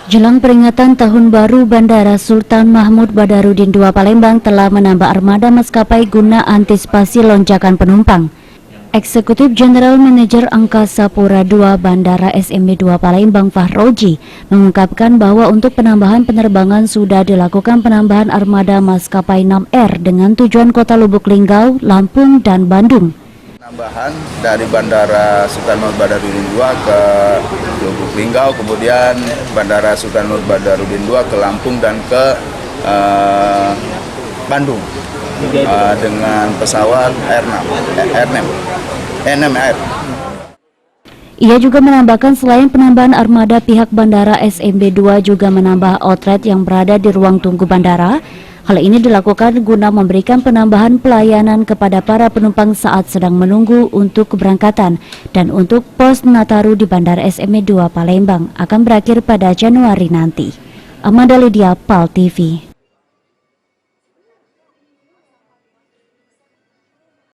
Jelang peringatan Tahun Baru, Bandara Sultan Mahmud Badarudin II Palembang telah menambah armada maskapai guna antisipasi lonjakan penumpang. Eksekutif General Manager Angkasa Pura II Bandara SMB II Palembang Fahroji mengungkapkan bahwa untuk penambahan penerbangan sudah dilakukan penambahan armada maskapai 6R dengan tujuan kota Lubuk Linggau, Lampung, dan Bandung. Penambahan dari Bandara Sultan Mahmud Badarudin II ke Lubuk Linggau, kemudian Bandara Sultan Mahmud Badarudin II ke Lampung dan ke Bandung dengan pesawat N6R. Ia juga menambahkan selain penambahan armada, pihak Bandara SMB II juga menambah outlet yang berada di ruang tunggu bandara. Hal ini dilakukan guna memberikan penambahan pelayanan kepada para penumpang saat sedang menunggu untuk keberangkatan, dan untuk pos Nataru di Bandara SMB II Palembang akan berakhir pada Januari nanti. Amanda Lydia, PAL TV.